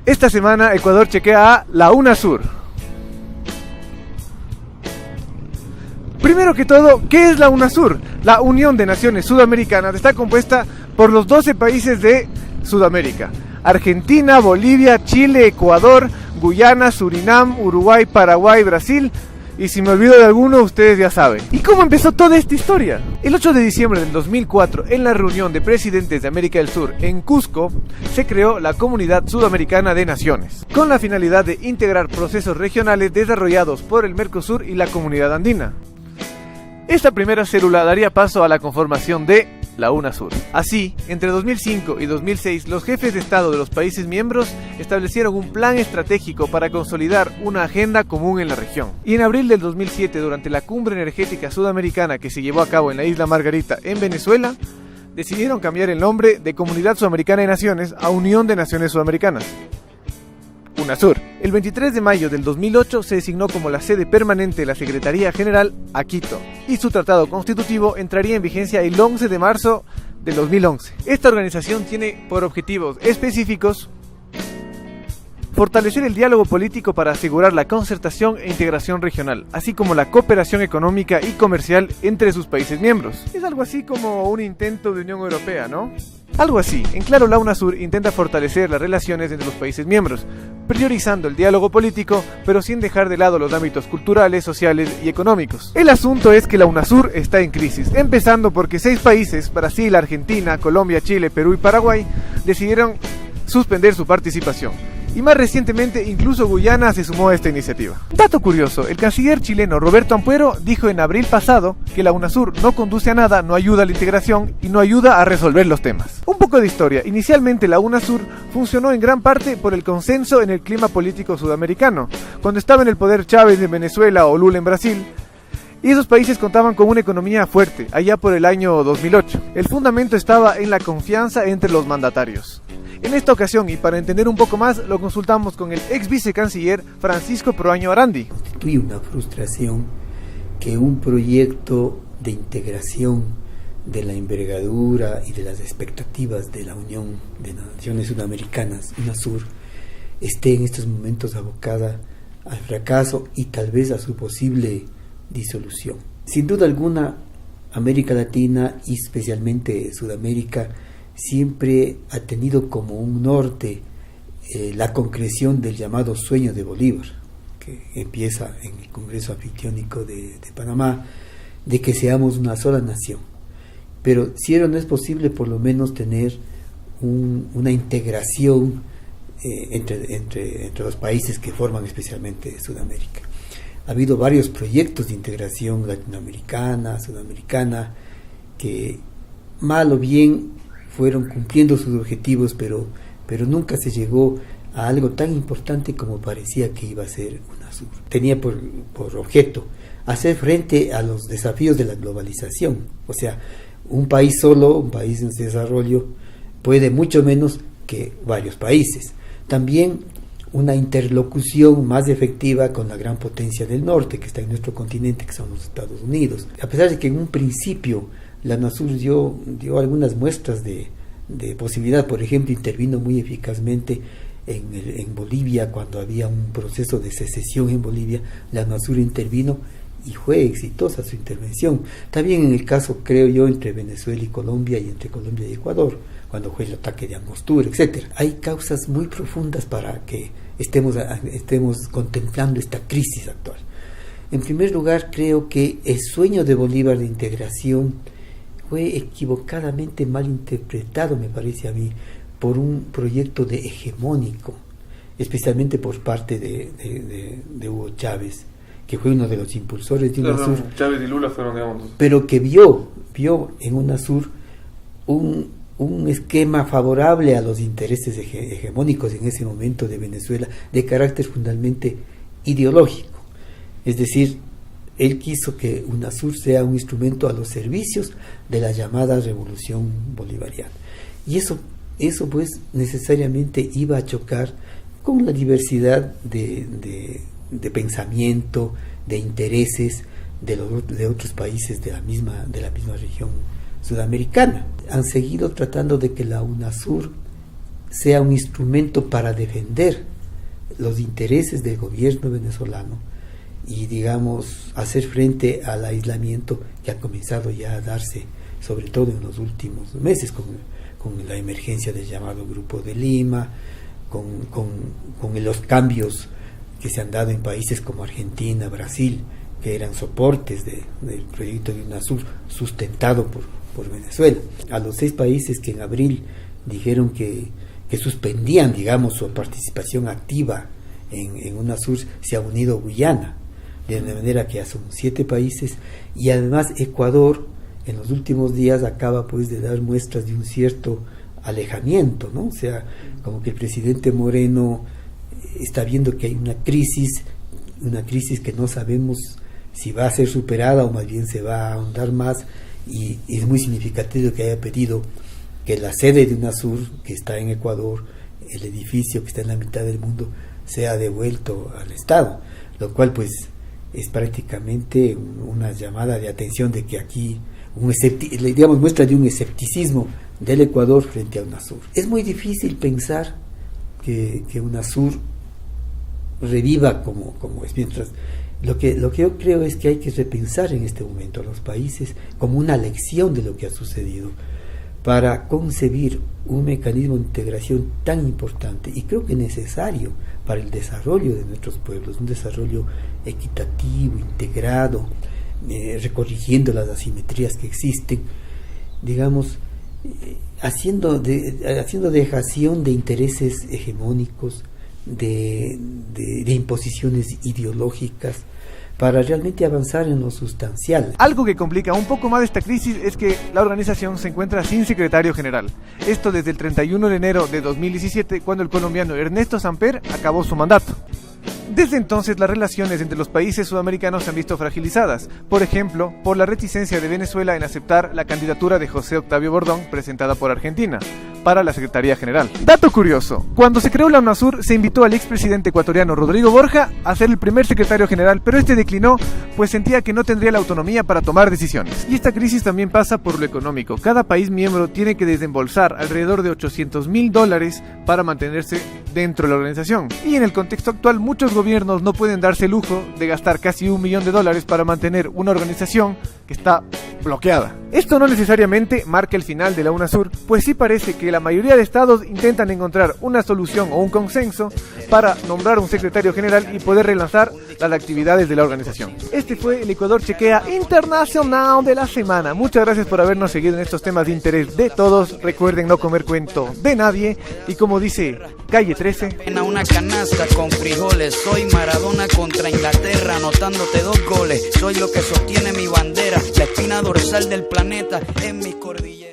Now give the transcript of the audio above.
Esta semana Ecuador chequea a la UNASUR. Primero que todo, ¿qué es la UNASUR? La Unión de Naciones Sudamericanas está compuesta por los 12 países de Sudamérica: Argentina, Bolivia, Chile, Ecuador, Guyana, Surinam, Uruguay, Paraguay, Brasil. Y si me olvido de alguno, ustedes ya saben. ¿Y cómo empezó toda esta historia? El 8 de diciembre del 2004, en la reunión de presidentes de América del Sur en Cusco, se creó la Comunidad Sudamericana de Naciones, con la finalidad de integrar procesos regionales desarrollados por el Mercosur y la Comunidad Andina. Esta primera célula daría paso a la conformación de la UNASUR. Así, entre 2005 y 2006, los jefes de Estado de los países miembros establecieron un plan estratégico para consolidar una agenda común en la región. Y en abril del 2007, durante la Cumbre Energética Sudamericana que se llevó a cabo en la isla Margarita, en Venezuela, decidieron cambiar el nombre de Comunidad Sudamericana de Naciones a Unión de Naciones Sudamericanas, UNASUR. El 23 de mayo del 2008 se designó como la sede permanente de la Secretaría General a Quito, y su tratado constitutivo entraría en vigencia el 11 de marzo del 2011. Esta organización tiene por objetivos específicos fortalecer el diálogo político para asegurar la concertación e integración regional, así como la cooperación económica y comercial entre sus países miembros. Es algo así como un intento de Unión Europea, ¿no? Algo así. En claro, la UNASUR intenta fortalecer las relaciones entre los países miembros, priorizando el diálogo político, pero sin dejar de lado los ámbitos culturales, sociales y económicos. El asunto es que la UNASUR está en crisis, empezando porque 6 países, Brasil, Argentina, Colombia, Chile, Perú y Paraguay, decidieron suspender su participación. Y más recientemente, incluso Guyana se sumó a esta iniciativa. Dato curioso, el canciller chileno Roberto Ampuero dijo en abril pasado que la UNASUR no conduce a nada, no ayuda a la integración y no ayuda a resolver los temas. Un poco de historia. Inicialmente la UNASUR funcionó en gran parte por el consenso en el clima político sudamericano. Cuando estaba en el poder Chávez en Venezuela o Lula en Brasil, y esos países contaban con una economía fuerte, allá por el año 2008. El fundamento estaba en la confianza entre los mandatarios. En esta ocasión, y para entender un poco más, lo consultamos con el ex vicecanciller Francisco Proaño Arandi. Constituye una frustración que un proyecto de integración de la envergadura y de las expectativas de la Unión de Naciones Sudamericanas, UNASUR, esté en estos momentos abocada al fracaso y tal vez a su posible disolución. Sin duda alguna, América Latina y especialmente Sudamérica siempre ha tenido como un norte la concreción del llamado sueño de Bolívar, que empieza en el Congreso Anfictiónico de Panamá, de que seamos una sola nación. Pero si no es posible por lo menos tener una integración entre los países que forman especialmente Sudamérica. Ha habido varios proyectos de integración latinoamericana, sudamericana, que mal o bien fueron cumpliendo sus objetivos, pero nunca se llegó a algo tan importante como parecía que iba a ser UNASUR. Tenía por objeto hacer frente a los desafíos de la globalización. O sea, un país solo, un país en desarrollo, puede mucho menos que varios países. También una interlocución más efectiva con la gran potencia del norte que está en nuestro continente, que son los Estados Unidos. A pesar de que en un principio la UNASUR dio algunas muestras de posibilidad. Por ejemplo, intervino muy eficazmente en Bolivia cuando había un proceso de secesión en Bolivia. La UNASUR intervino y fue exitosa su intervención. También en el caso, creo yo, entre Venezuela y Colombia, y entre Colombia y Ecuador, cuando fue el ataque de Angostura, etc. Hay causas muy profundas para que estemos contemplando esta crisis actual. En primer lugar, creo que el sueño de Bolívar de integración fue equivocadamente mal interpretado, me parece a mí, por un proyecto de hegemónico, especialmente por parte de Hugo Chávez, que fue uno de los impulsores de UNASUR. Chávez y Lula fueron, digamos, pero que vio en UNASUR un esquema favorable a los intereses hegemónicos en ese momento de Venezuela, de carácter fundamentalmente ideológico. Es decir, él quiso que UNASUR sea un instrumento a los servicios de la llamada revolución bolivariana. Y eso pues necesariamente iba a chocar con la diversidad de pensamiento, de intereses de otros países de la misma región sudamericana. Han seguido tratando de que la UNASUR sea un instrumento para defender los intereses del gobierno venezolano y, digamos, hacer frente al aislamiento que ha comenzado ya a darse, sobre todo en los últimos meses, con la emergencia del llamado Grupo de Lima, con los cambios que se han dado en países como Argentina, Brasil, que eran soportes del proyecto de UNASUR sustentado por Venezuela. A los 6 países que en abril dijeron que suspendían, digamos, su participación activa en UNASUR, se ha unido Guyana, de manera que ya son 7 países, y además Ecuador en los últimos días acaba pues de dar muestras de un cierto alejamiento, ¿no? O sea, como que el presidente Moreno está viendo que hay una crisis que no sabemos si va a ser superada o más bien se va a ahondar más, y es muy significativo que haya pedido que la sede de UNASUR, que está en Ecuador, el edificio que está en la mitad del mundo, sea devuelto al Estado, lo cual pues es prácticamente una llamada de atención de que aquí digamos, muestra de un escepticismo del Ecuador frente a UNASUR. Es muy difícil pensar que UNASUR reviva como es, mientras lo que yo creo es que hay que repensar en este momento a los países como una lección de lo que ha sucedido, para concebir un mecanismo de integración tan importante y creo que necesario para el desarrollo de nuestros pueblos, un desarrollo equitativo, integrado, recorrigiendo las asimetrías que existen, digamos, haciendo dejación de intereses hegemónicos, de imposiciones ideológicas, para realmente avanzar en lo sustancial. Algo que complica un poco más esta crisis es que la organización se encuentra sin secretario general. Esto desde el 31 de enero de 2017, cuando el colombiano Ernesto Samper acabó su mandato. Desde entonces las relaciones entre los países sudamericanos se han visto fragilizadas, por ejemplo, por la reticencia de Venezuela en aceptar la candidatura de José Octavio Bordón presentada por Argentina para la Secretaría General. Dato curioso, cuando se creó la UNASUR se invitó al expresidente ecuatoriano Rodrigo Borja a ser el primer secretario general, pero este declinó, pues sentía que no tendría la autonomía para tomar decisiones. Y esta crisis también pasa por lo económico. Cada país miembro tiene que desembolsar alrededor de $800,000 para mantenerse dentro de la organización. Y en el contexto actual, muchos gobiernos no pueden darse el lujo de gastar casi $1 millón para mantener una organización que está bloqueada. Esto no necesariamente marca el final de la UNASUR, pues sí parece que la mayoría de estados intentan encontrar una solución o un consenso para nombrar un secretario general y poder relanzar las actividades de la organización. Este fue el Ecuador Chequea Internacional de la semana. Muchas gracias por habernos seguido en estos temas de interés de todos. Recuerden no comer cuento de nadie y, como dice Calle 13, en una canasta con frijoles, soy Maradona contra Inglaterra, anotándote 2 goles, soy lo que sostiene mi bandera, la espina dorsal del planeta en mi cordillera.